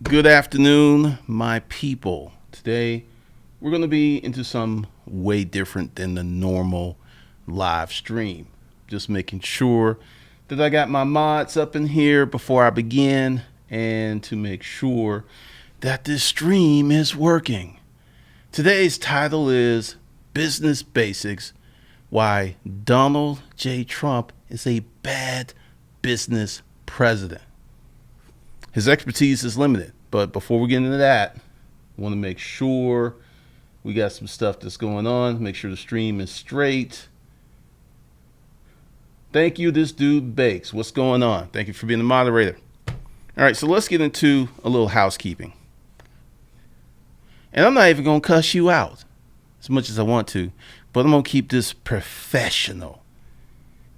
Good afternoon, my people. Today, we're going to be into some way different than the normal live stream. Just making sure that I got my mods up in here before I begin and to make sure that this stream is working. Today's title is Business Basics: Why Donald J. Trump is a Bad Business President. His expertise is limited, but before we get into that, I want to make sure we got some stuff that's going on. Make sure the stream is straight. Thank you, this dude Bakes. What's going on? Thank you for being the moderator. All right, so let's get into a little housekeeping. And I'm not even going to cuss you out as much as I want to, but I'm going to keep this professional.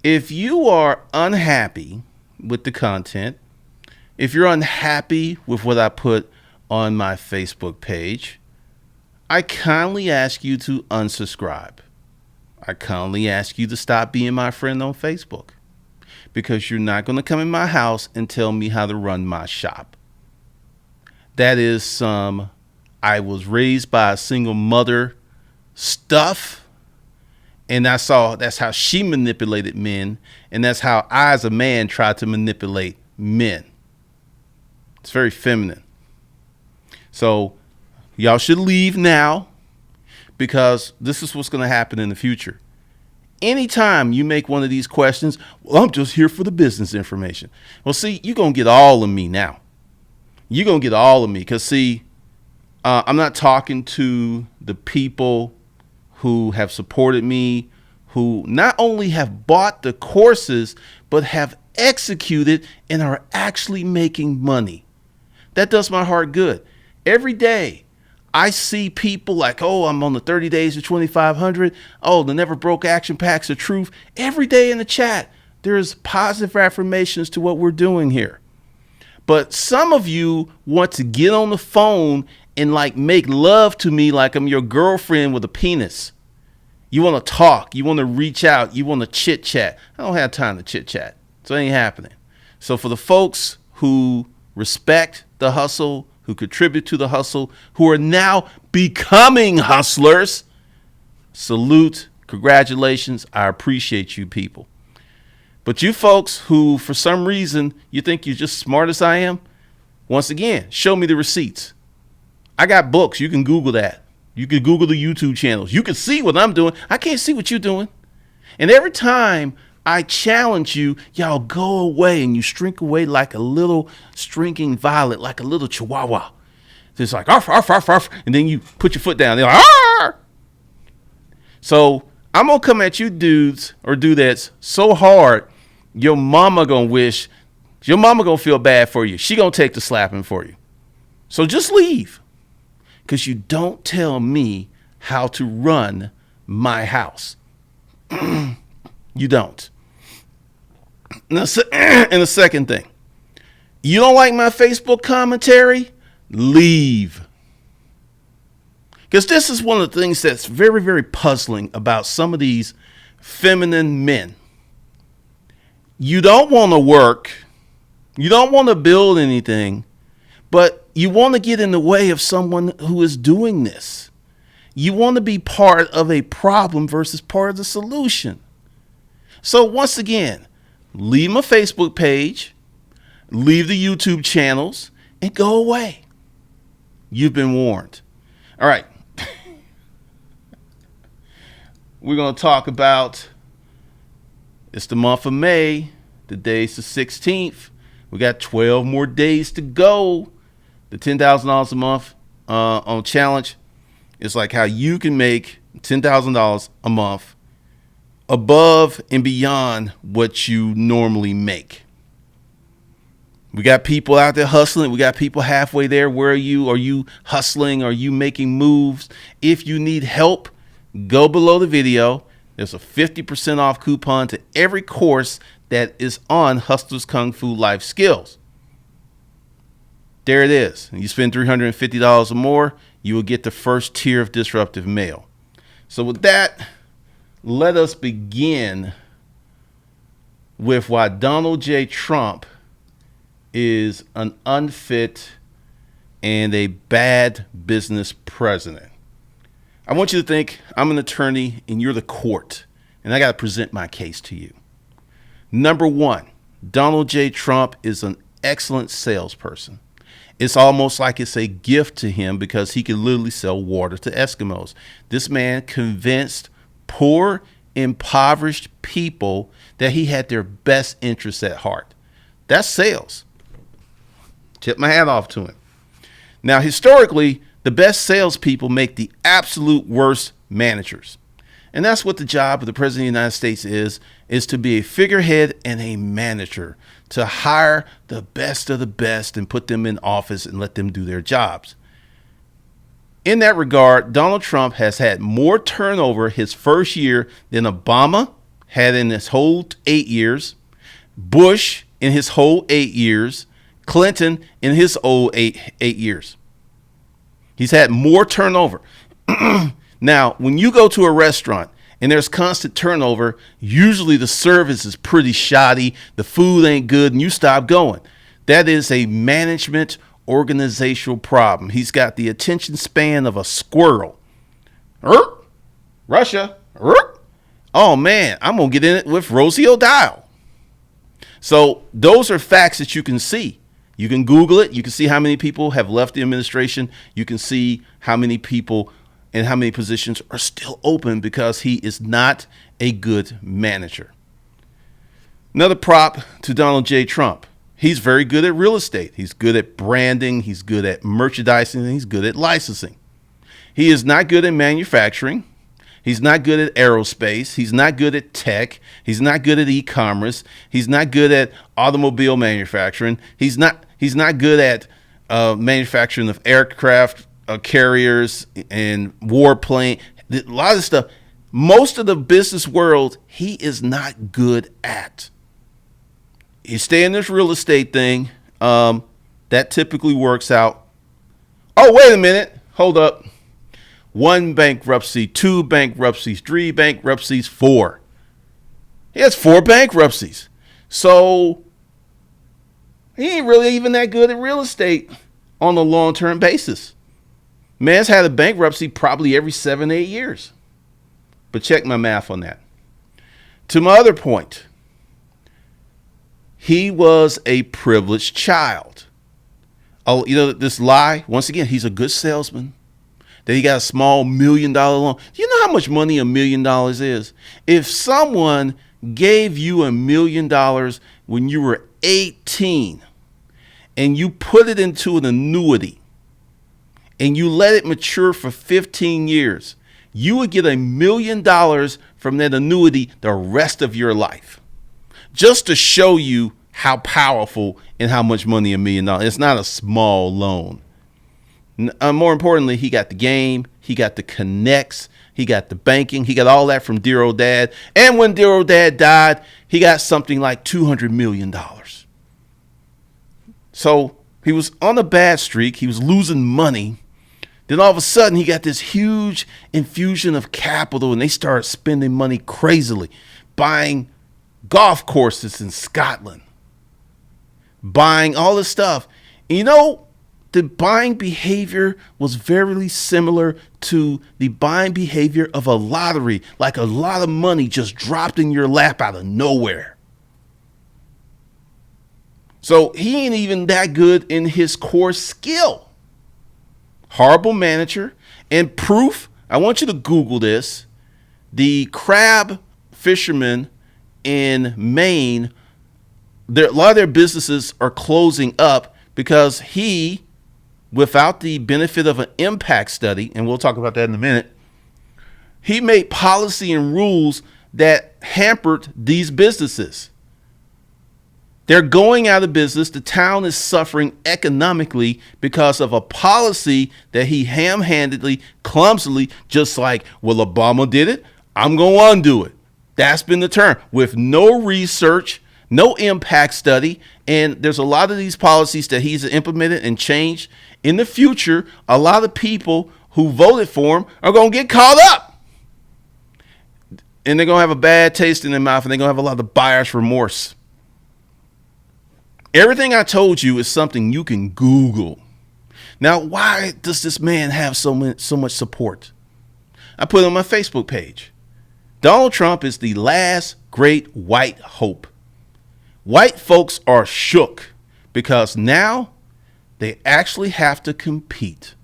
If you are unhappy with the content, if you're unhappy with what I put on my Facebook page, I kindly ask you to unsubscribe. I kindly ask you to stop being my friend on Facebook, because you're not going to come in my house and tell me how to run my shop. That is some I was raised by a single mother stuff, and that's how she manipulated men, and that's how I as a man tried to manipulate men. It's very feminine. So y'all should leave now, because this is what's going to happen in the future. Anytime you make one of these questions, well, I'm just here for the business information. Well, see, you're going to get all of me now. You're going to get all of me because, see, I'm not talking to the people who have supported me, who not only have bought the courses, but have executed and are actually making money. That does my heart good. Every day I see people like, oh, I'm on the 30 days to 2,500. Oh, the never broke action packs of truth. Every day in the chat, there's positive affirmations to what we're doing here. But some of you want to get on the phone and like make love to me like I'm your girlfriend with a penis. You want to talk. You want to reach out. You want to chit chat. I don't have time to chit chat. So it ain't happening. So for the folks who respect the hustle, who contribute to the hustle, who are now becoming hustlers, salute, congratulations. I appreciate you people. But you folks who, for some reason, you think you're just smart as I am, once again, show me the receipts. I got books. You can Google that. You can Google the YouTube channels. You can see what I'm doing. I can't see what you're doing. And every time I challenge you, y'all go away and you shrink away like a little shrinking violet, like a little chihuahua. It's like, arf, arf, arf, arf, and then you put your foot down. They're like, arf! So I'm going to come at you dudes or dudettes so hard, your mama going to feel bad for you. She going to take the slapping for you. So just leave, because you don't tell me how to run my house. You don't. And the second thing, you don't like my Facebook commentary? Leave. Because this is one of the things that's very, very puzzling about some of these feminine men. You don't want to work. You don't want to build anything, but you want to get in the way of someone who is doing this. You want to be part of a problem versus part of the solution. So once again, leave my Facebook page, leave the YouTube channels, and go away. You've been warned. All right. We're going to talk about, it's the month of May. The day's the 16th. We got 12 more days to go. The $10,000 a month on challenge is like how you can make $10,000 a month above and beyond what you normally make. We got people out there hustling. We got people halfway there. Where are you? Are you hustling? Are you making moves? If you need help, go below the video. There's a 50% off coupon to every course that is on Hustlers Kung Fu Life Skills. There it is. You spend $350 or more, you will get the first tier of disruptive mail. So with that, let us begin with why Donald J. Trump is an unfit and a bad business president. I want you to think I'm an attorney and you're the court, and I got to present my case to you. Number one, Donald J. Trump is an excellent salesperson. It's almost like it's a gift to him because he can literally sell water to Eskimos. This man convinced poor, impoverished people that he had their best interests at heart. That's sales. Tip my hat off to him. Now, historically, the best salespeople make the absolute worst managers. And that's what the job of the President of the United States is to be a figurehead and a manager, to hire the best of the best and put them in office and let them do their jobs. In that regard, Donald Trump has had more turnover his first year than Obama had in his whole 8 years, Bush in his whole 8 years, Clinton in his whole eight years. He's had more turnover. Now, when you go to a restaurant and there's constant turnover, usually the service is pretty shoddy, the food ain't good, and you stop going. That is a management organizational problem. He's got the attention span of a squirrel. Russia. Oh, man, I'm going to get in it with Rosie O'Donnell. So those are facts that you can see. You can Google it. You can see how many people have left the administration. You can see how many people and how many positions are still open because he is not a good manager. Another prop to Donald J. Trump. He's very good at real estate. He's good at branding. He's good at merchandising. And he's good at licensing. He is not good at manufacturing. He's not good at aerospace. He's not good at tech. He's not good at e-commerce. He's not good at automobile manufacturing. He's not good at manufacturing of aircraft carriers and warplane. A lot of stuff. Most of the business world, he is not good at. You stay in this real estate thing. That typically works out. Oh, wait a minute. Hold up. 1 bankruptcy, 2 bankruptcies, 3 bankruptcies, 4. He has 4 bankruptcies. So he ain't really even that good at real estate on a long-term basis. Man's had a bankruptcy probably every 7-8 years. But check my math on that. To my other point, he was a privileged child. Oh, this lie, once again, he's a good salesman. That he got a small $1 million loan. Do you know how much money $1 million is? If someone gave you $1 million when you were 18 and you put it into an annuity and you let it mature for 15 years, you would get $1 million from that annuity the rest of your life. Just to show you how powerful and how much money $1 million. It's not a small loan. More importantly, he got the game, he got the connects, he got the banking, he got all that from dear old dad. And when dear old dad died, he got something like $200 million. So he was on a bad streak. He was losing money. Then all of a sudden, he got this huge infusion of capital, and they started spending money crazily, buying golf courses in Scotland, buying all this stuff. And the buying behavior was very similar to the buying behavior of a lottery, like a lot of money just dropped in your lap out of nowhere. So he ain't even that good in his core skill. Horrible manager. And proof, I want you to Google this. The crab fishermen in Maine, a lot of their businesses are closing up because he, without the benefit of an impact study, and we'll talk about that in a minute, he made policy and rules that hampered these businesses. They're going out of business. The town is suffering economically because of a policy that he ham-handedly, clumsily, just like, well, Obama did it, I'm going to undo it. That's been the term. With no research, no impact study, and there's a lot of these policies that he's implemented and changed. In the future, a lot of people who voted for him are going to get caught up. And they're going to have a bad taste in their mouth, and they're going to have a lot of buyer's remorse. Everything I told you is something you can Google. Now, why does this man have so much support? I put it on my Facebook page. Donald Trump is the last great white hope. White folks are shook because now they actually have to compete.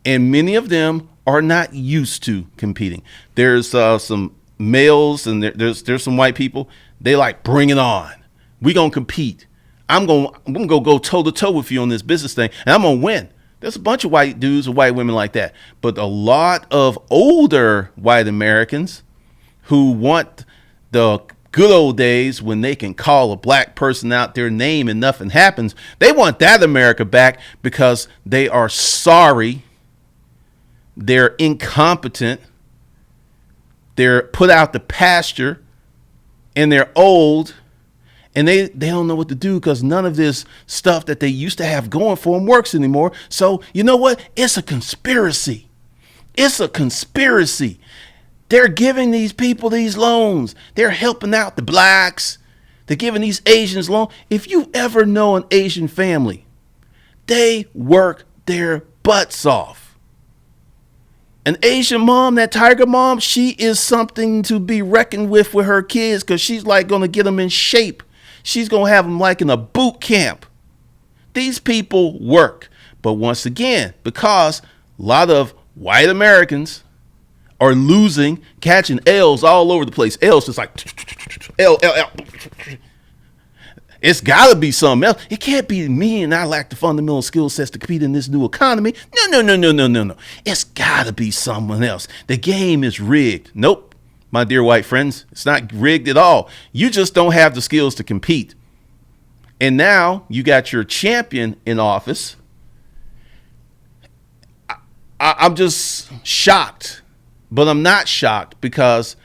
And many of them are not used to competing. There's some males and there's some white people. They like, bring it on. We gonna compete. I'm gonna go toe to toe with you on this business thing, and I'm gonna win. There's a bunch of white dudes and white women like that, but a lot of older white Americans who want the good old days when they can call a black person out their name and nothing happens. They want that America back because they are sorry. They're incompetent. They're put out the pasture, and they're old, and they don't know what to do because none of this stuff that they used to have going for them works anymore. So you know what? It's a conspiracy. It's a conspiracy. They're giving these people these loans. They're helping out the blacks. They're giving these Asians loans. If you ever know an Asian family, they work their butts off. An Asian mom, that tiger mom, she is something to be reckoned with her kids because she's like going to get them in shape. She's going to have them like in a boot camp. These people work. But once again, because a lot of white Americans are losing, catching L's all over the place. L's just like L. It's got to be something else. It can't be me and I lack the fundamental skill sets to compete in this new economy. No. It's got to be someone else. The game is rigged. Nope, my dear white friends, it's not rigged at all. You just don't have the skills to compete. And now you got your champion in office. I'm just shocked, but I'm not shocked because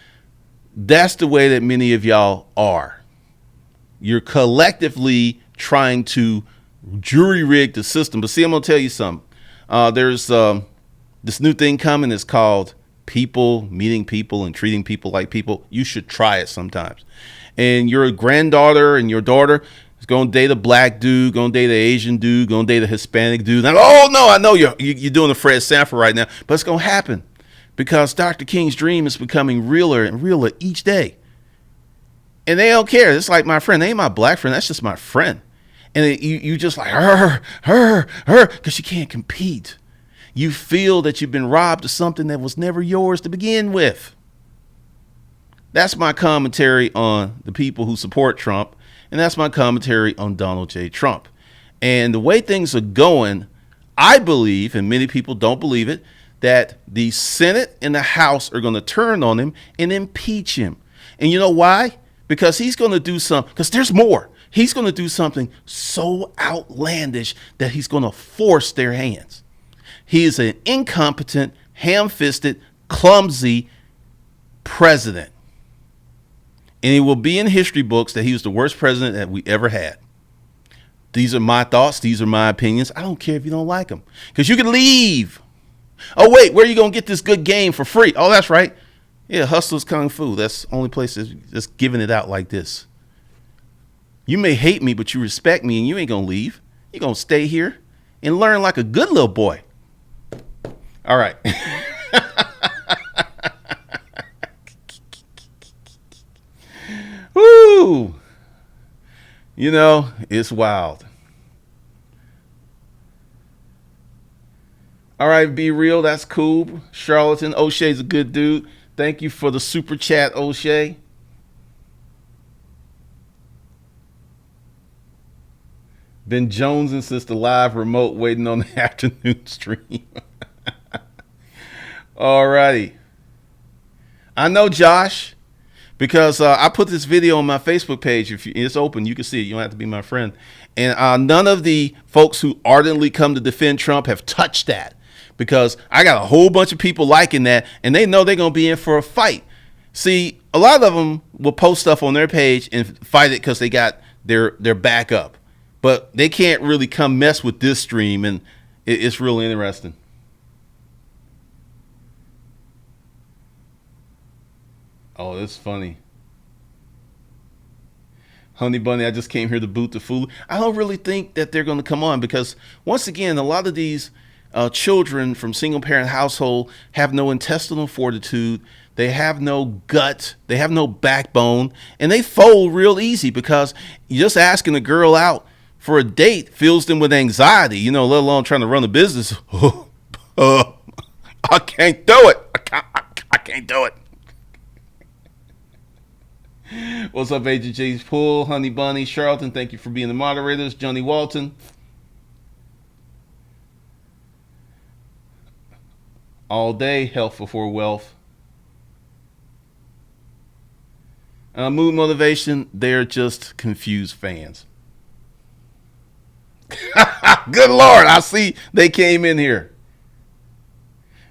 that's the way that many of y'all are. You're collectively trying to jury rig the system. But see, I'm going to tell you something. There's this new thing coming. It's called people meeting people and treating people like people. You should try it sometimes. And your granddaughter and your daughter is going to date a black dude, going to date an Asian dude, going to date a Hispanic dude. And, oh, no, I know you're doing a Fred Sanford right now. But it's going to happen because Dr. King's dream is becoming realer and realer each day. And they don't care. It's like my friend. They ain't my black friend. That's just my friend. And you just like her, because you can't compete. You feel that you've been robbed of something that was never yours to begin with. That's my commentary on the people who support Trump. And that's my commentary on Donald J. Trump. And the way things are going, I believe, and many people don't believe it, that the Senate and the House are going to turn on him and impeach him. And you know why? Because he's going to do something, because there's more. He's going to do something so outlandish that he's going to force their hands. He is an incompetent, ham-fisted, clumsy president. And it will be in history books that he was the worst president that we ever had. These are my thoughts. These are my opinions. I don't care if you don't like them, because you can leave. Oh, wait, where are you going to get this good game for free? Oh, that's right. Yeah, Hustlers Kung Fu. That's the only place that's giving it out like this. You may hate me, but you respect me, and you ain't going to leave. You're going to stay here and learn like a good little boy. All right. Woo! You know, it's wild. All right, be real. That's cool. Charlatan. O'Shea's a good dude. Thank you for the super chat, O'Shea. Been jonesing since the live remote, waiting on the afternoon stream. All righty. I know Josh, because I put this video on my Facebook page. If it's open, you can see it. You don't have to be my friend. And none of the folks who ardently come to defend Trump have touched that, because I got a whole bunch of people liking that, and they know they're going to be in for a fight. See, a lot of them will post stuff on their page and fight it because they got their back up. But they can't really come mess with this stream, and it's really interesting. Oh, that's funny. Honey Bunny, I just came here to boot the fool. I don't really think that they're going to come on because, once again, a lot of these children from single parent household have no intestinal fortitude. They have no gut. They have no backbone. And they fold real easy because just asking a girl out for a date fills them with anxiety, let alone trying to run a business. I can't do it. I can't do it. What's up, Agent J's Pool, Honey Bunny, Charlton? Thank you for being the moderators. Johnny Walton. All day, health before wealth. Mood motivation, they're just confused fans. Good Lord, I see they came in here.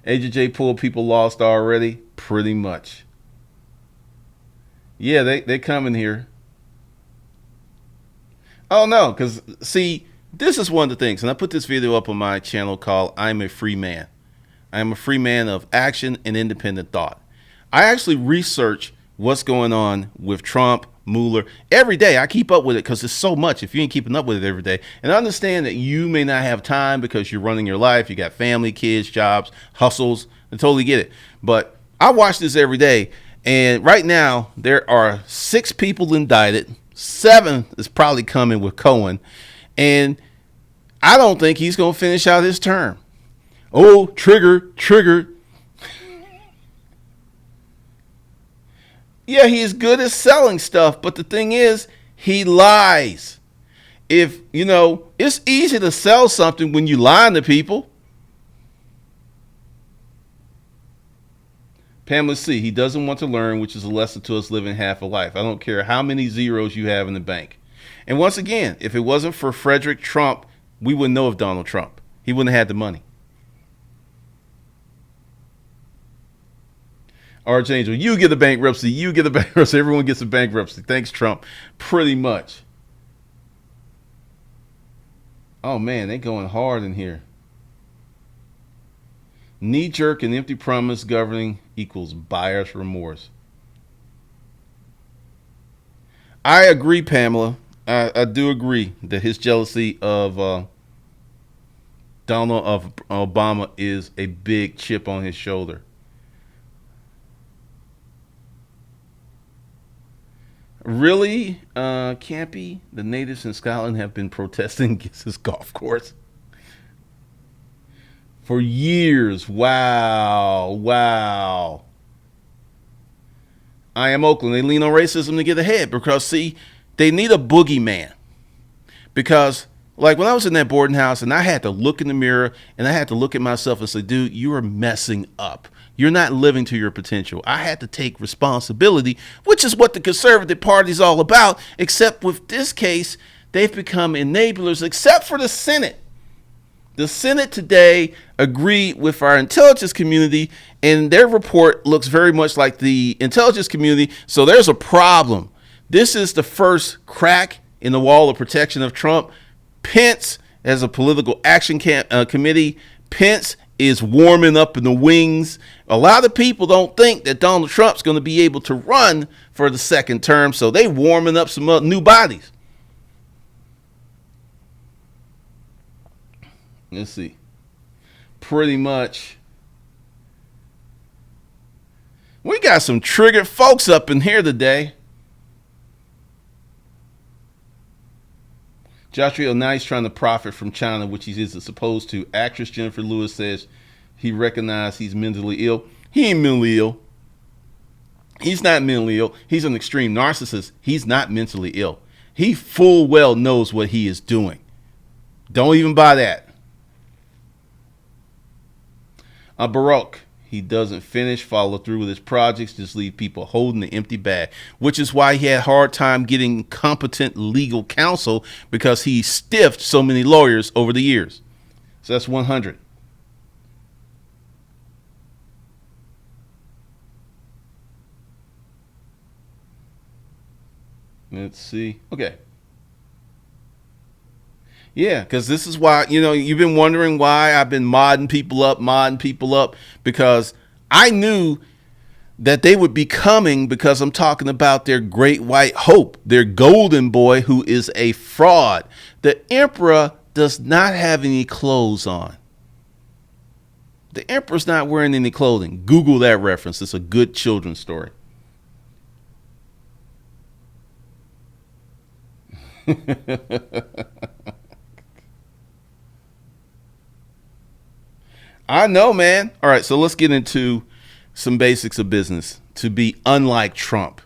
Agent J Pool, people lost already? Pretty much. Yeah, they coming here. Oh, no, because, see, this is one of the things, and I put this video up on my channel called I'm a Free Man. I am a free man of action and independent thought. I actually research what's going on with Trump, Mueller. Every day I keep up with it because there's so much if you ain't keeping up with it every day. And I understand that you may not have time because you're running your life. You got family, kids, jobs, hustles. I totally get it. But I watch this every day. And right now there are 6 people indicted. 7 is probably coming with Cohen. And I don't think he's going to finish out his term. Oh, trigger. Yeah, he is good at selling stuff, but the thing is, he lies. If, it's easy to sell something when you lying to people. Pamela C., he doesn't want to learn, which is a lesson to us living half a life. I don't care how many zeros you have in the bank. And once again, if it wasn't for Frederick Trump, we wouldn't know of Donald Trump. He wouldn't have had the money. Archangel, you get a bankruptcy. Everyone gets a bankruptcy. Thanks, Trump. Pretty much. Oh, man, they going hard in here. Knee-jerk and empty promise governing equals buyer's remorse. I agree, Pamela. I do agree that his jealousy of Obama is a big chip on his shoulder. Really, Campy? The natives in Scotland have been protesting against this golf course for years. Wow. I am Oakland. They lean on racism to get ahead because, see, they need a boogeyman. Because, like, when I was in that boarding house and I had to look in the mirror and I had to look at myself and say, dude, you are messing up. You're not living to your potential. I had to take responsibility, which is what the conservative party is all about, except with this case, they've become enablers, except for the Senate. The Senate today agreed with our intelligence community, and their report looks very much like the intelligence community, so there's a problem. This is the first crack in the wall of protection of Trump. Pence, as a political action committee, Pence is warming up in the wings. A lot of people don't think that Donald Trump's going to be able to run for the second term, so they warming up some new bodies. Let's see. Pretty much. We got some triggered folks up in here today. Joshua O'Nice trying to profit from China, which he isn't supposed to. Actress Jennifer Lewis says he recognized he's mentally ill. He ain't mentally ill. He's not mentally ill. He's an extreme narcissist. He's not mentally ill. He full well knows what he is doing. Don't even buy that. Baroque. He doesn't follow through with his projects, just leave people holding the empty bag, which is why he had a hard time getting competent legal counsel because he stiffed so many lawyers over the years. So that's 100. Let's see. Okay. Yeah, because this is why, you've been wondering why I've been modding people up, because I knew that they would be coming because I'm talking about their great white hope, their golden boy who is a fraud. The emperor does not have any clothes on. The emperor's not wearing any clothing. Google that reference. It's a good children's story. I know, man. All right, so let's get into some basics of business to be unlike Trump.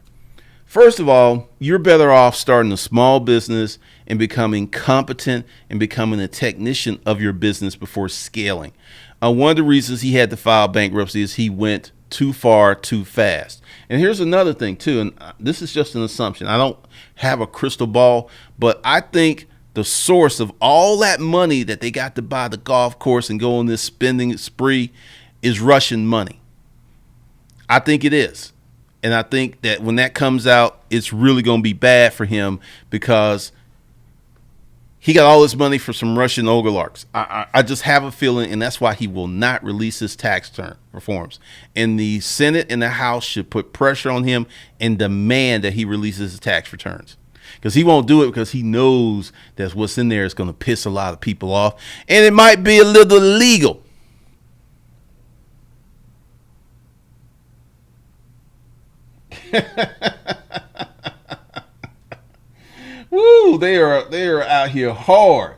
First of all, you're better off starting a small business and becoming competent and becoming a technician of your business before scaling. One of the reasons he had to file bankruptcy is he went too far too fast. And here's another thing too, and this is just an assumption. I don't have a crystal ball, but I think the source of all that money that they got to buy the golf course and go on this spending spree is Russian money. I think it is. And I think that when that comes out, it's really going to be bad for him because he got all this money from some Russian oligarchs. I just have a feeling, and that's why he will not release his tax reforms. And the Senate and the House should put pressure on him and demand that he releases his tax returns. Because he won't do it because he knows that what's in there is going to piss a lot of people off. And it might be a little illegal. Woo, they are out here hard.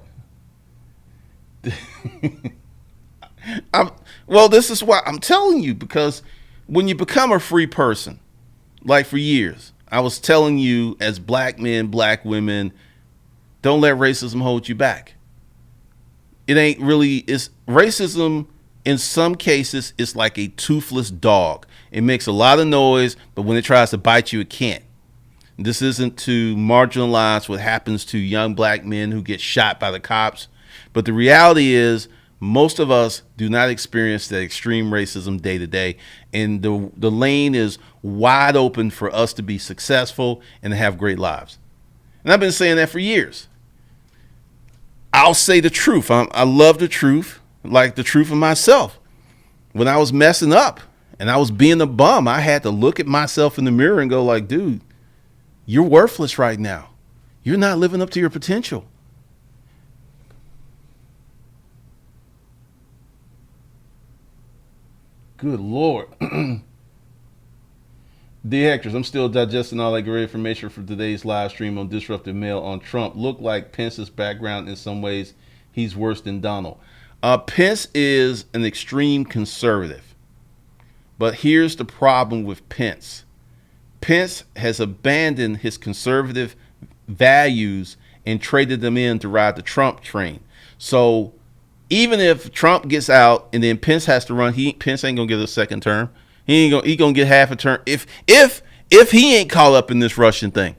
Well, this is why I'm telling you, because when you become a free person, like for years, I was telling you as black men, black women, don't let racism hold you back. It ain't really, it's racism in some cases, it's like a toothless dog. It makes a lot of noise, but when it tries to bite you, it can't. This isn't to marginalize what happens to young black men who get shot by the cops. But the reality is most of us do not experience that extreme racism day to day. And the lane is wide open for us to be successful and to have great lives. And I've been saying that for years. I'll say the truth. I love the truth, like the truth of myself. When I was messing up and I was being a bum, I had to look at myself in the mirror and go like, dude, you're worthless right now. You're not living up to your potential. Good Lord. Dear Hectors, I'm still digesting all that great information from today's live stream on Disruptive Mail on Trump. Look like Pence's background in some ways, he's worse than Donald. Pence is an extreme conservative. But here's the problem with Pence. Pence has abandoned his conservative values and traded them in to ride the Trump train. So even if Trump gets out and then Pence has to run, Pence ain't gonna get a second term. He gonna get half a term if he ain't caught up in this Russian thing.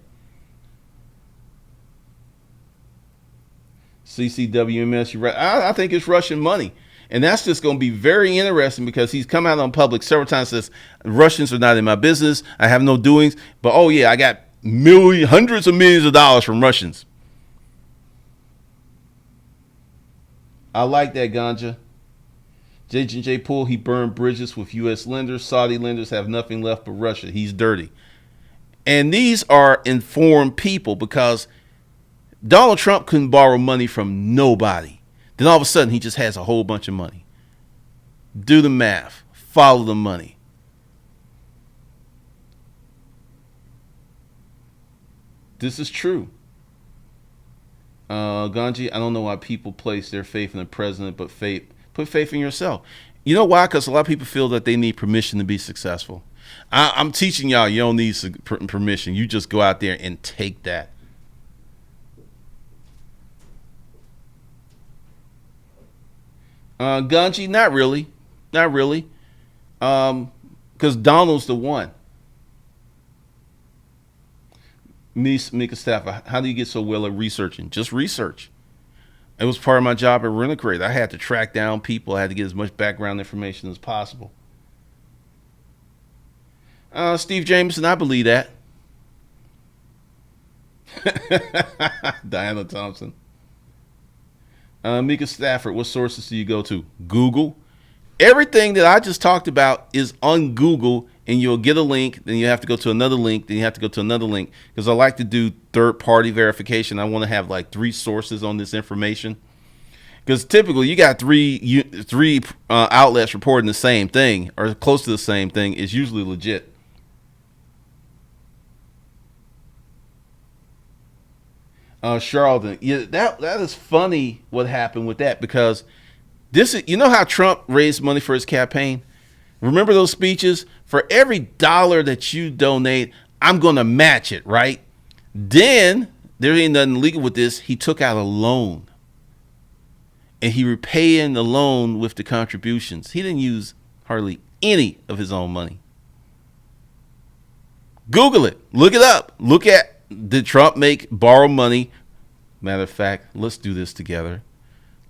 CCWMS, you're right. I think it's Russian money. And that's just going to be very interesting because he's come out on public several times and says, Russians are not in my business. I have no doings. But, oh, yeah, I got hundreds of millions of dollars from Russians. I like that, Ganja. J. Poole, he burned bridges with U.S. lenders. Saudi lenders have nothing left but Russia. He's dirty. And these are informed people because Donald Trump couldn't borrow money from nobody. Then all of a sudden, he just has a whole bunch of money. Do the math. Follow the money. This is true. Ganji, I don't know why people place their faith in the president, but put faith in yourself. You know why? Because a lot of people feel that they need permission to be successful. I'm teaching y'all you don't need permission. You just go out there and take that. Gunji, not really. Because Donald's the one. Mika Stafford, how do you get so well at researching? Just research. It was part of my job at Rent-A-Crate. I had to track down people. I had to get as much background information as possible. Steve Jameson, I believe that. Diana Thompson. Mika Stafford, what sources do you go to? Google. Everything that I just talked about is on Google, and you'll get a link, then you have to go to another link, then you have to go to another link, because I like to do third-party verification. I want to have like 3 sources on this information, because typically you got three outlets reporting the same thing or close to the same thing is usually legit. Charlton, yeah, that is funny what happened with that, because this is, you know how Trump raised money for his campaign? Remember those speeches? For every dollar that you donate, I'm going to match it, right? Then there ain't nothing legal with this. He took out a loan, and he repaying the loan with the contributions. He didn't use hardly any of his own money. Google it. Look it up. Look at, did Trump borrow money? Matter of fact, let's do this together.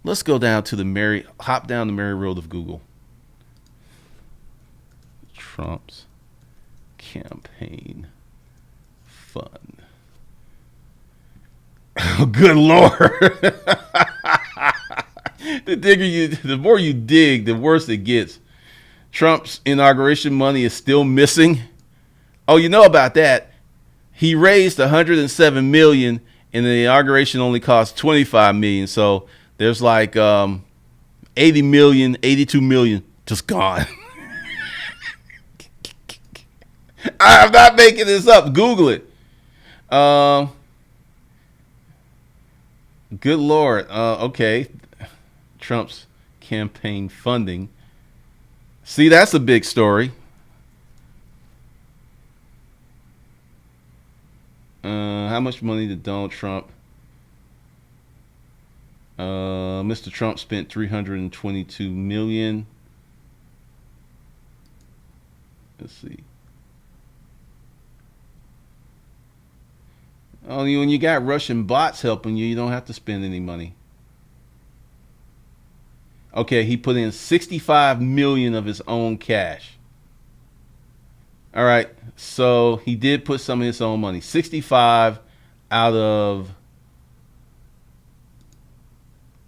Let's go down to hop down the merry road of Google. Trump's campaign fund. Oh, good Lord. The more you dig, the worse it gets. Trump's inauguration money is still missing. Oh, you know about that. He raised $107 million, and the inauguration only cost $25 million. So there's like 80 million, 82 million just gone. I'm not making this up. Google it. Good Lord. Okay. Trump's campaign funding. See, that's a big story. How much money did Donald Trump? Mr. Trump spent $322 million. Let's see. Only when you got Russian bots helping you, you don't have to spend any money. Okay, he put in $65 million of his own cash. All right, so he did put some of his own money. 65 out of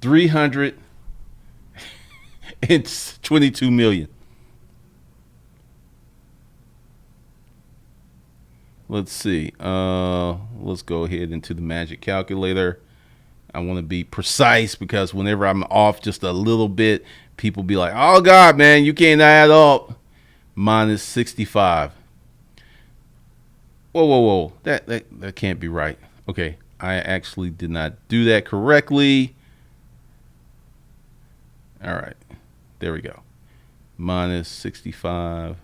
322 million. Let's see. Let's go ahead into the magic calculator. I want to be precise, because whenever I'm off just a little bit, people be like, "Oh God, man, you can't add up." Minus 65. Whoa. That can't be right. Okay, I actually did not do that correctly. All right, there we go. Minus 65.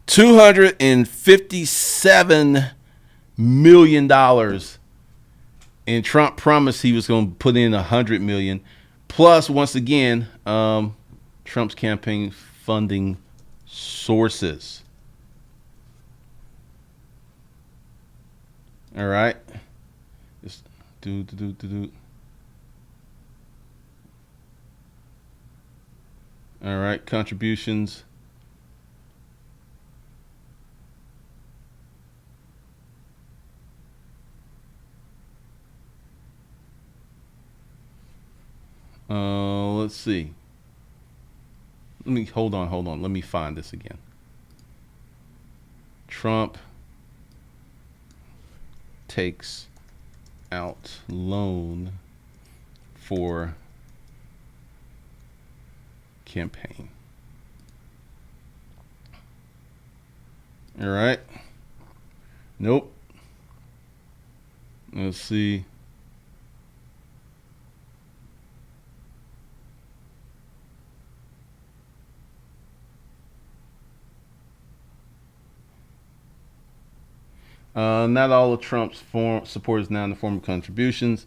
$257 million. And Trump promised he was going to put in $100 million. Plus, once again, Trump's campaign funding sources. All right. Just do. All right, contributions. Let's see. Hold on. Let me find this again. Trump takes out loan for campaign. All right. Nope. Let's see. Not all of Trump's support is now in the form of contributions.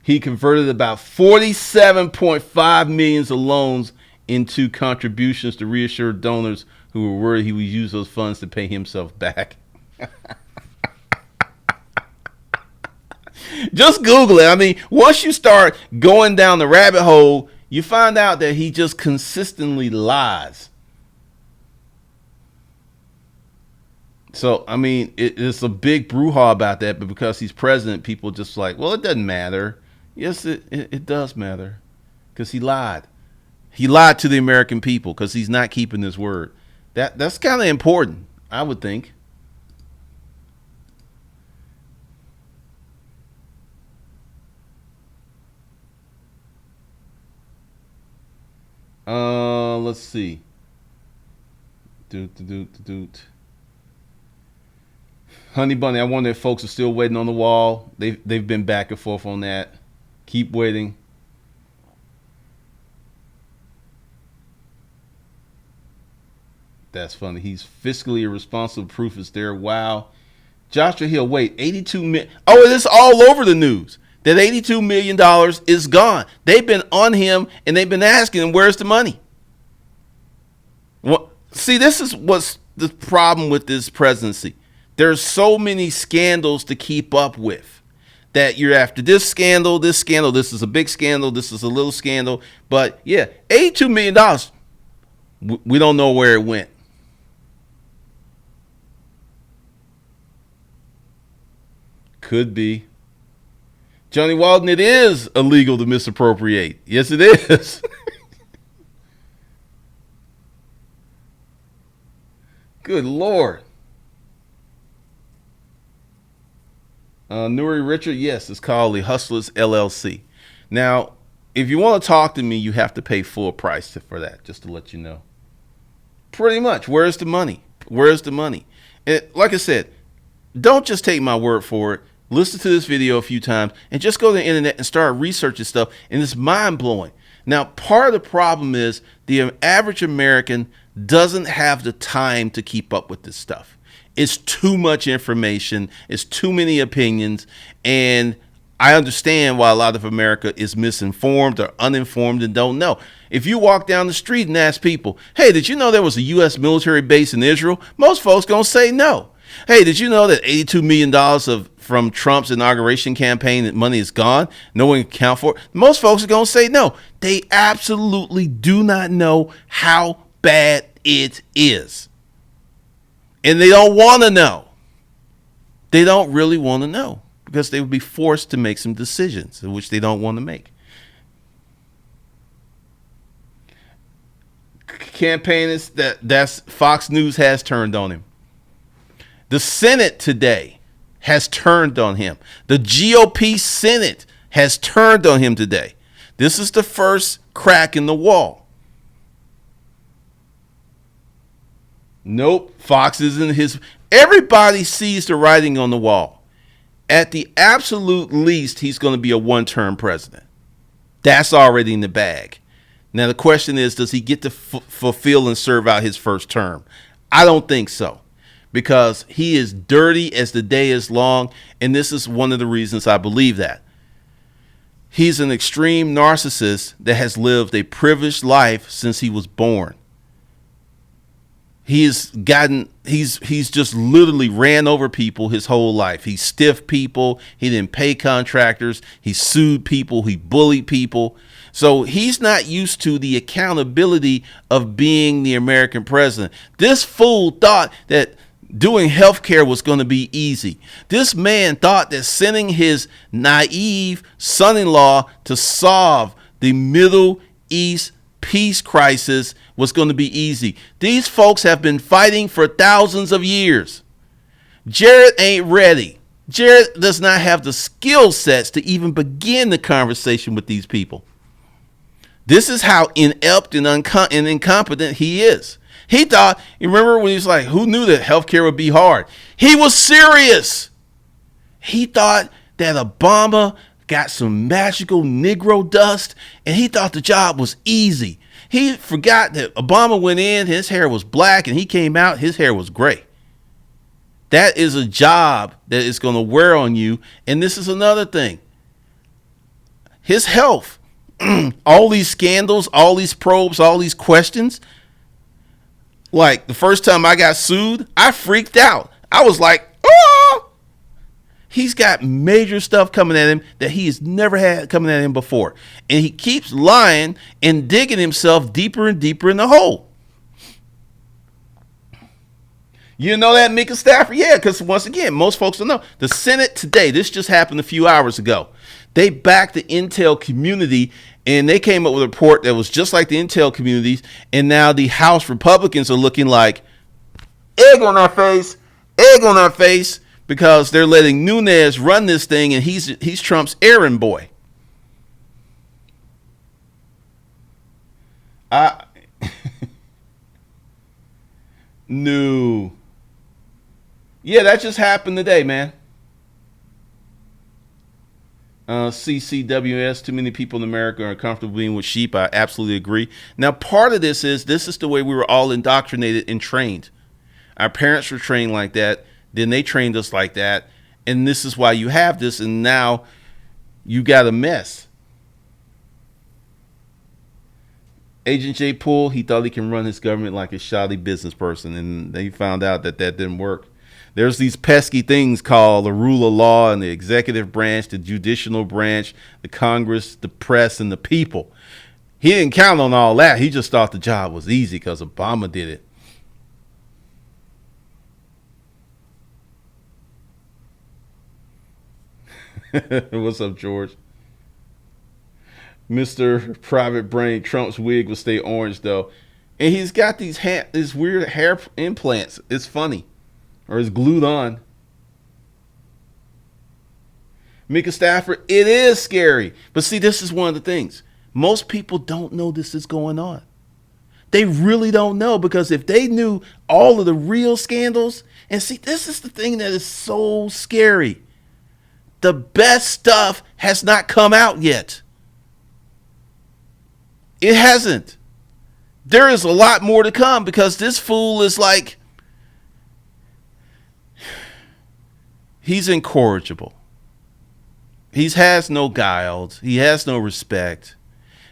He converted about 47.5 million of loans into contributions to reassure donors who were worried he would use those funds to pay himself back. Just Google it. I mean, once you start going down the rabbit hole, you find out that he just consistently lies. So, I mean, it's a big brouhaha about that, but because he's president, people just like, well, it doesn't matter. Yes, it does matter, because he lied. He lied to the American people because he's not keeping his word. That's kind of important, I would think. Let's see. Doot. Honey Bunny, I wonder if folks are still waiting on the wall. They've been back and forth on that. Keep waiting. That's funny. He's fiscally irresponsible. Proof is there. Wow. Joshua Hill, wait, 82 million. Oh, it is all over the news that $82 million is gone. They've been on him and they've been asking him, where's the money? Well, see, this is what's the problem with this presidency. There's so many scandals to keep up with that you're after this scandal, this is a big scandal, this is a little scandal. But yeah, $82 million, we don't know where it went. Could be. Johnny Walden, it is illegal to misappropriate. Yes, it is. Good Lord. Nuri Richard, yes, it's called the Hustlers LLC. Now, if you want to talk to me, you have to pay full price for that, just to let you know. Pretty much. Where's the money? Where's the money? And like I said, don't just take my word for it. Listen to this video a few times and just go to the internet and start researching stuff. And it's mind blowing. Now, part of the problem is the average American doesn't have the time to keep up with this stuff. It's too much information. It's too many opinions. And I understand why a lot of America is misinformed or uninformed and don't know. If you walk down the street and ask people, hey, did you know there was a U.S. military base in Israel? Most folks going to say no. Hey, did you know that $82 million from Trump's inauguration campaign, that money is gone? No one can account for it. Most folks are going to say no. They absolutely do not know how bad it is. And they don't want to know. They don't really want to know because they would be forced to make some decisions which they don't want to make. Campaign is that's Fox News has turned on him. The Senate today has turned on him. The GOP Senate has turned on him today. This is the first crack in the wall. Nope, Fox isn't his. Everybody sees the writing on the wall. At the absolute least, he's going to be a one-term president. That's already in the bag. Now, the question is, does he get to fulfill and serve out his first term? I don't think so. Because he is dirty as the day is long, and this is one of the reasons I believe that. He's an extreme narcissist that has lived a privileged life since he was born. He's just literally ran over people his whole life. He stiffed people. He didn't pay contractors. He sued people. He bullied people. So he's not used to the accountability of being the American president. This fool thought that doing healthcare was going to be easy. This man thought that sending his naive son-in-law to solve the Middle East peace crisis was going to be easy. These folks have been fighting for thousands of years. Jared ain't ready. Jared does not have the skill sets to even begin the conversation with these people. This is how inept and incompetent he is. He thought, you remember when he was like, who knew that healthcare would be hard? He was serious. He thought that Obama got some magical Negro dust, and he thought the job was easy. He forgot that Obama went in, his hair was black, and he came out, his hair was gray. That is a job that is going to wear on you, and this is another thing. His health, all these scandals, all these probes, all these questions. Like the first time I got sued, I freaked out. I was like, oh! He's got major stuff coming at him that he has never had coming at him before. And he keeps lying and digging himself deeper and deeper in the hole. You know that, Mika Stafford? Yeah, because once again, most folks don't know. The Senate today, this just happened a few hours ago. They backed the Intel community And they came up with a report that was just like the intel communities. And now the House Republicans are looking like egg on our face, egg on our face, because they're letting Nunes run this thing, and he's Trump's errand boy. No. Yeah, that just happened today, man. CCWS, too many people in America are comfortable being with sheep. I absolutely agree. Now, part of this is the way we were all indoctrinated and trained. Our parents were trained like that. Then they trained us like that. And this is why you have this. And now you got a mess. Agent J. Poole, he thought he can run his government like a shoddy business person. And they found out that didn't work. There's these pesky things called the rule of law and the executive branch, the judicial branch, the Congress, the press, and the people. He didn't count on all that. He just thought the job was easy because Obama did it. What's up, George? Mr. Private Brain, Trump's wig will stay orange, though. And he's got these weird hair implants. It's funny. Or is glued on. Mika Stafford, it is scary. But see, this is one of the things. Most people don't know this is going on. They really don't know, because if they knew all of the real scandals, and see, this is the thing that is so scary. The best stuff has not come out yet. It hasn't. There is a lot more to come, because this fool is like, he's incorrigible. He has no guiles. He has no respect.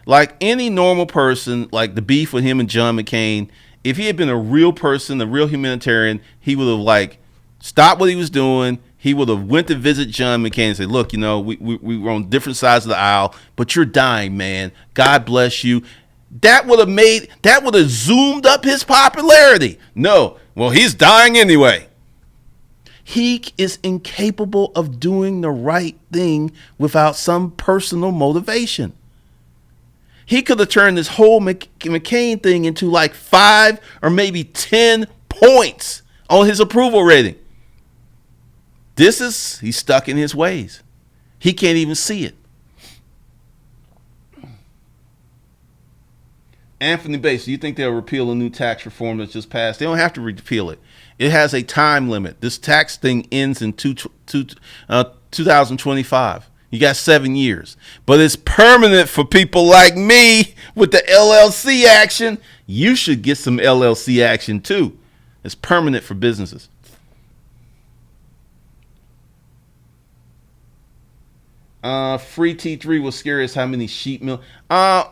Like any normal person, like the beef with him and John McCain, if he had been a real person, a real humanitarian, he would have like stopped what he was doing. He would have went to visit John McCain and said, look, we were on different sides of the aisle, but you're dying, man. God bless you. That would have zoomed up his popularity. No, well, he's dying anyway. He is incapable of doing the right thing without some personal motivation. He could have turned this whole McCain thing into like 5 or maybe 10 points on his approval rating. He's stuck in his ways. He can't even see it. Anthony Bates, do you think they'll repeal a new tax reform that's just passed? They don't have to repeal it. It has a time limit. This tax thing ends in 2025. You got 7 years. But it's permanent for people like me with the LLC action. You should get some LLC action too. It's permanent for businesses. Free T3 was scary as how many sheep milk. I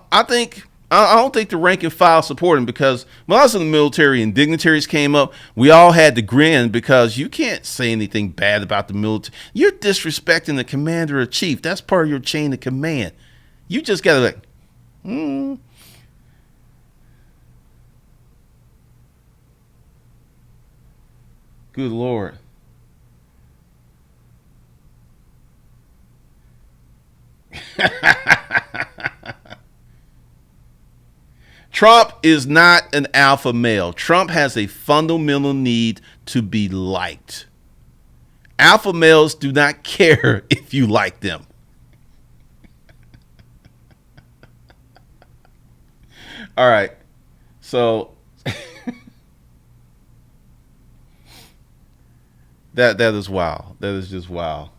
don't think the rank and file support him, because when I was in the military and dignitaries came up, we all had to grin, because you can't say anything bad about the military. You're disrespecting the commander or chief. That's part of your chain of command. You just got to like, Good Lord. Trump is not an alpha male. Trump has a fundamental need to be liked. Alpha males do not care if you like them. All right. So that is wild. That is just wild.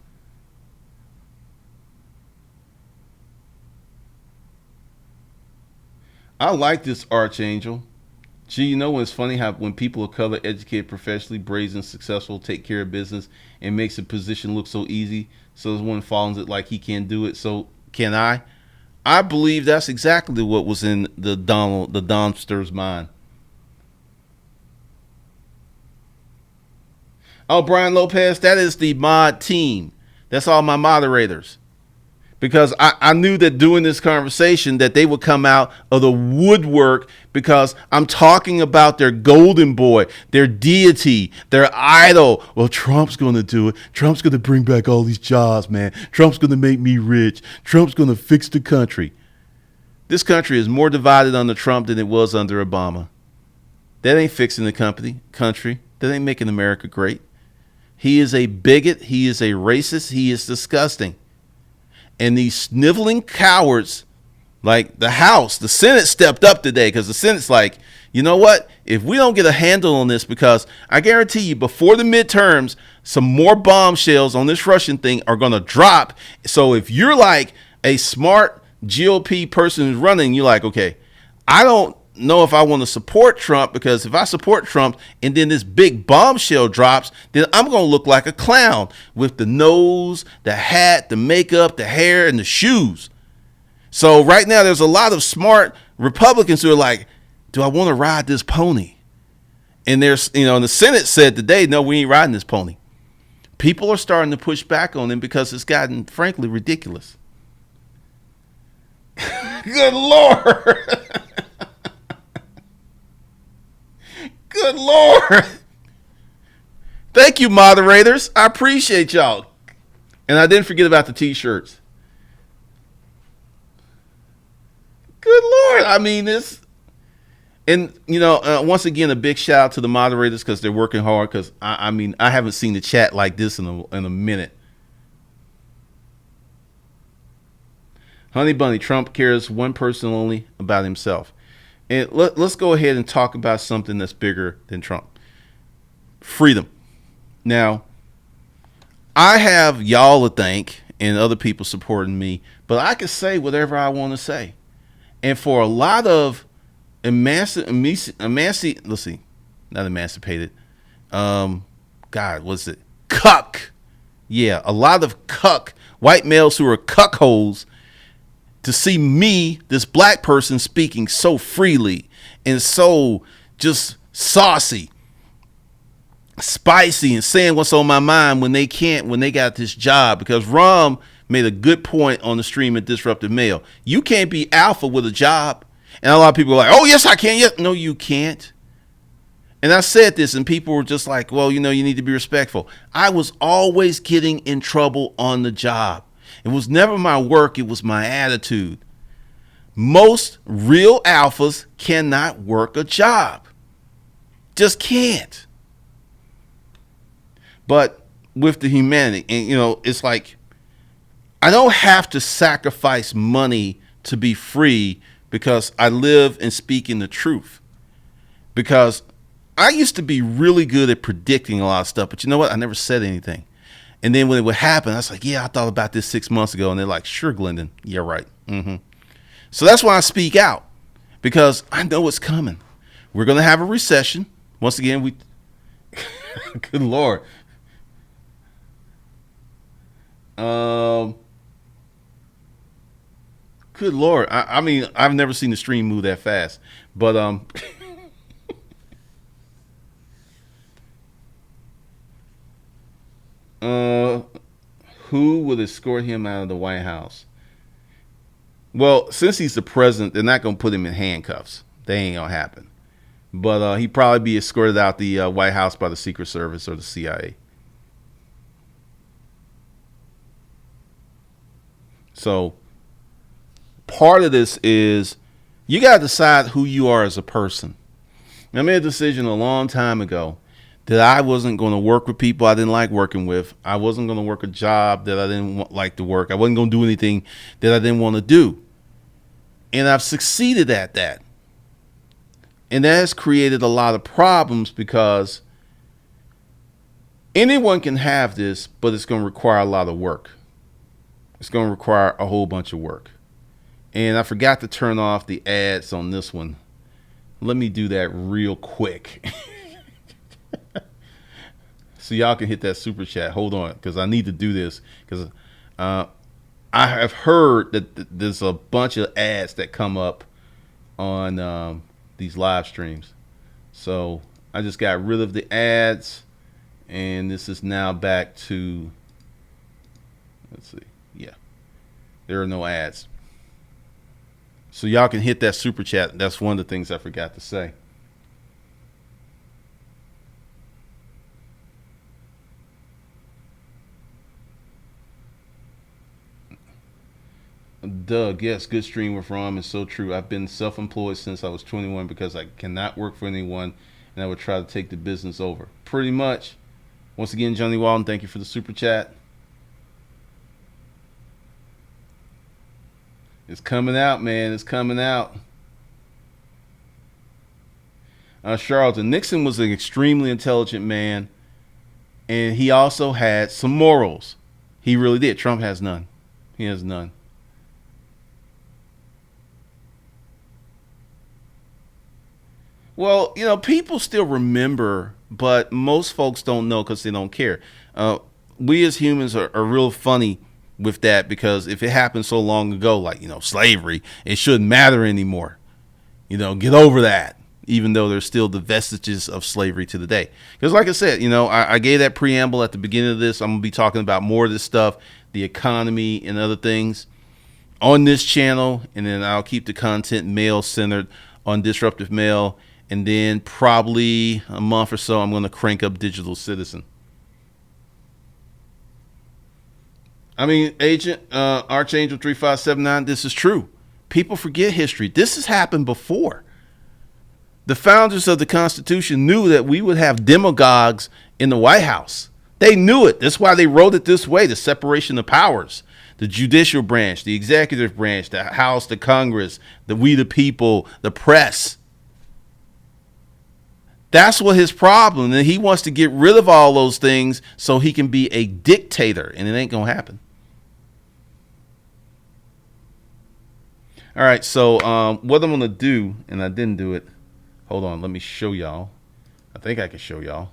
I like this Archangel. Gee, it's funny how when people of color, educated professionally, brazen, successful, take care of business, and makes a position look so easy, so one follows it like he can't do it, so can I? I believe that's exactly what was in the Donster's mind. Oh, Brian Lopez, that is the mod team. That's all my moderators. Because I knew that doing this conversation that they would come out of the woodwork, because I'm talking about their golden boy, their deity, their idol. Well, Trump's going to do it. Trump's going to bring back all these jobs, man. Trump's going to make me rich. Trump's going to fix the country. This country is more divided under Trump than it was under Obama. That ain't fixing the country. That ain't making America great. He is a bigot. He is a racist. He is disgusting. And these sniveling cowards, like the House, the Senate stepped up today because the Senate's like, you know what? If we don't get a handle on this, because I guarantee you before the midterms, some more bombshells on this Russian thing are going to drop. So if you're like a smart GOP person who's running, you're like, okay, I don't know if I want to support Trump, because if I support Trump and then this big bombshell drops, then I'm going to look like a clown with the nose, the hat, the makeup, the hair, and the shoes. So right now there's a lot of smart Republicans who are like, do I want to ride this pony? And there's, and the Senate said today, no, we ain't riding this pony. People are starting to push back on him because it's gotten, frankly, ridiculous. Good Lord. Good Lord. Thank you, moderators. I appreciate y'all. And I didn't forget about the t-shirts. Good Lord. I mean, this. And, once again, a big shout out to the moderators because they're working hard. Because, I haven't seen the chat like this in a minute. Honey Bunny, Trump cares one person only about himself. And let's go ahead and talk about something that's bigger than Trump. Freedom. Now, I have y'all to thank and other people supporting me, but I can say whatever I want to say. And for a lot of not emancipated. What's it? Cuck. Yeah, a lot of cuck, white males who are cuckholes, to see me, this black person, speaking so freely and so just saucy, spicy, and saying what's on my mind when they got this job. Because Rom made a good point on the stream at Disruptive Mail. You can't be alpha with a job. And a lot of people are like, oh, yes, I can. Yes. No, you can't. And I said this, and people were just like, well, you need to be respectful. I was always getting in trouble on the job. It was never my work. It was my attitude. Most real alphas cannot work a job. Just can't. But with the humanity, and, it's like, I don't have to sacrifice money to be free because I live and speak in the truth. Because I used to be really good at predicting a lot of stuff, but you know what? I never said anything. And then when it would happen, I was like, yeah, I thought about this 6 months ago. And they're like, sure, Glendon. Yeah, right. Mm-hmm. So that's why I speak out, because I know it's coming. We're going to have a recession. Once again, good Lord. Good Lord. I mean, I've never seen the stream move that fast. But who would escort him out of the White House? Well, since he's the president, they're not going to put him in handcuffs. They ain't going to happen. But he'd probably be escorted out the White House by the Secret Service or the CIA. So part of this is you got to decide who you are as a person. I made a decision a long time ago that I wasn't going to work with people I didn't like working with. I wasn't going to work a job that I didn't like to work. I wasn't going to do anything that I didn't want to do. And I've succeeded at that. And that has created a lot of problems because anyone can have this, but it's going to require a lot of work. It's going to require a whole bunch of work. And I forgot to turn off the ads on this one. Let me do that real quick. So y'all can hit that super chat. Hold on, because I need to do this. Because I have heard that there's a bunch of ads that come up on these live streams. So I just got rid of the ads. And this is now back to, let's see. Yeah, there are no ads. So y'all can hit that super chat. That's one of the things I forgot to say. Doug, yes, good stream with Rom is so true. I've been self-employed since I was 21 because I cannot work for anyone, and I would try to take the business over. Pretty much. Once again, Johnny Walton, thank you for the super chat. It's coming out, man. It's coming out. Charlton, Nixon was an extremely intelligent man, and he also had some morals. He really did. Trump has none. He has none. Well, people still remember, but most folks don't know because they don't care. We as humans are real funny with that because if it happened so long ago, like, slavery, it shouldn't matter anymore. Get over that, even though there's still the vestiges of slavery to the day. Because like I said, I gave that preamble at the beginning of this. I'm going to be talking about more of this stuff, the economy and other things on this channel. And then I'll keep the content male-centered on Disruptive Male. And then probably a month or so, I'm going to crank up Digital Citizen. I mean, Agent Archangel 3579, this is true. People forget history. This has happened before. The founders of the Constitution knew that we would have demagogues in the White House. They knew it. That's why they wrote it this way, the separation of powers. The judicial branch, the executive branch, the House, the Congress, we the people, the press. That's what his problem. And he wants to get rid of all those things so he can be a dictator, and it ain't going to happen. All right, so what I'm going to do, and I didn't do it. Hold on, let me show y'all. I think I can show y'all.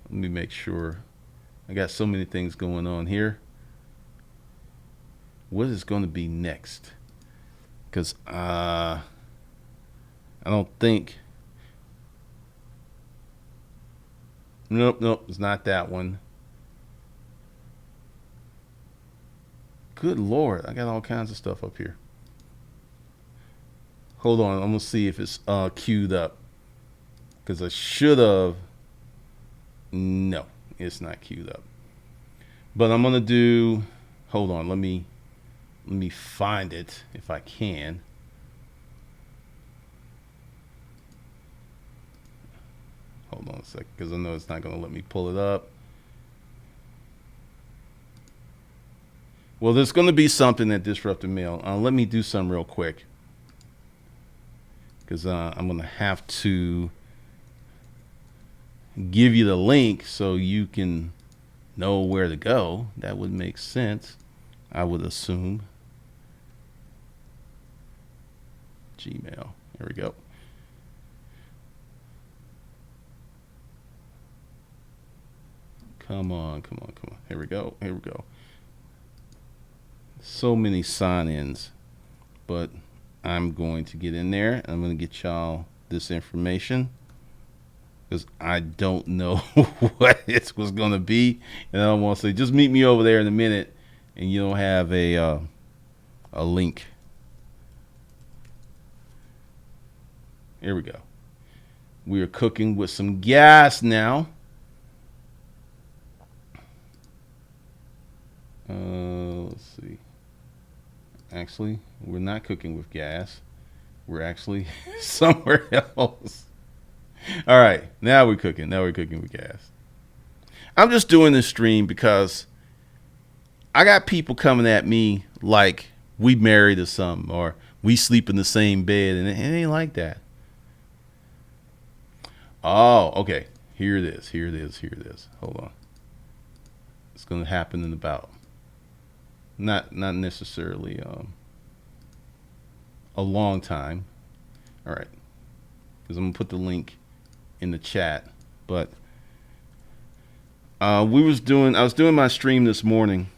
Let me make sure. I got so many things going on here. What is going to be next? Because I don't think... Nope, it's not that one. Good Lord, I got all kinds of stuff up here. Hold on, I'm going to see if it's queued up. Because I should have. No, it's not queued up. But I'm going to do... Hold on, let me find it if I can. Hold on a sec, because I know it's not going to let me pull it up. Well, there's going to be something at Disruptive Mail. Let me do some real quick, because I'm going to have to give you the link so you can know where to go. That would make sense, I would assume. Gmail. Here we go. Come on. Here we go. So many sign-ins, but I'm going to get in there and I'm going to get y'all this information because I don't know what it was going to be, and I don't want to say just meet me over there in a minute and you don't have a link. Here we go. We are cooking with some gas now. Let's see. Actually, we're not cooking with gas. We're actually somewhere else. All right, now we're cooking. Now we're cooking with gas. I'm just doing this stream because I got people coming at me like we married or something, or we sleep in the same bed, and it ain't like that. Oh, okay. Here it is. Hold on. It's going to happen in about... Not necessarily a long time. All right, because I'm gonna put the link in the chat. But I was doing my stream this morning,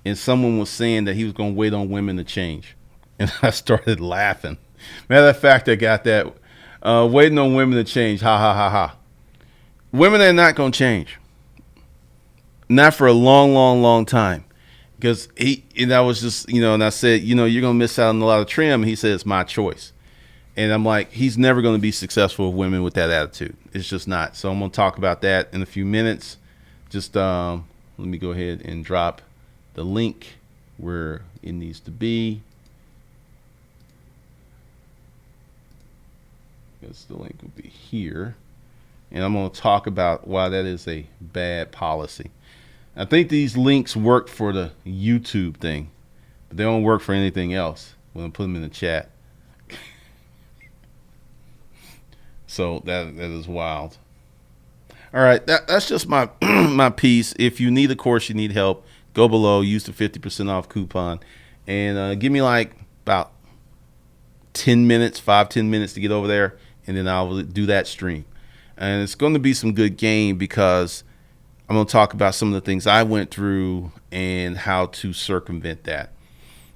and someone was saying that he was gonna wait on women to change, and I started laughing. Matter of fact, I got that waiting on women to change. Ha ha ha ha. Women are not gonna change. Not for a long time. Because I was just, and I said, you're going to miss out on a lot of trim. And he said, it's my choice. And I'm like, he's never going to be successful with women with that attitude. It's just not. So I'm going to talk about that in a few minutes. Just let me go ahead and drop the link where it needs to be. Guess the link will be here. And I'm going to talk about why that is a bad policy. I think these links work for the YouTube thing, but they don't work for anything else when I put them in the chat. So that is wild. All right, that's just my my piece. If you need a course, you need help, go below, use the 50% off coupon, and give me like about 10 minutes, 5-10 minutes to get over there, and then I'll do that stream. And it's going to be some good game because I'm going to talk about some of the things I went through and how to circumvent that.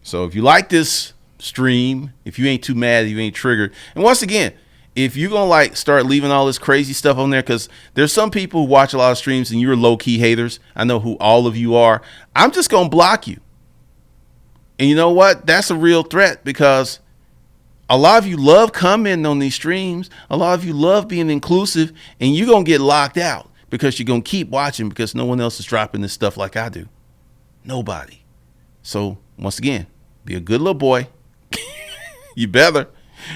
So if you like this stream, if you ain't too mad, if you ain't triggered, and once again, if you're going to like start leaving all this crazy stuff on there, because there's some people who watch a lot of streams and you're low-key haters. I know who all of you are. I'm just going to block you. And you know what? That's a real threat because a lot of you love commenting on these streams. A lot of you love being inclusive, and you're going to get locked out because you're going to keep watching because no one else is dropping this stuff like I do. Nobody. So once again, be a good little boy. You better.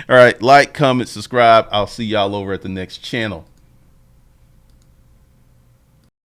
All right. Like, comment, subscribe. I'll see y'all over at the next channel.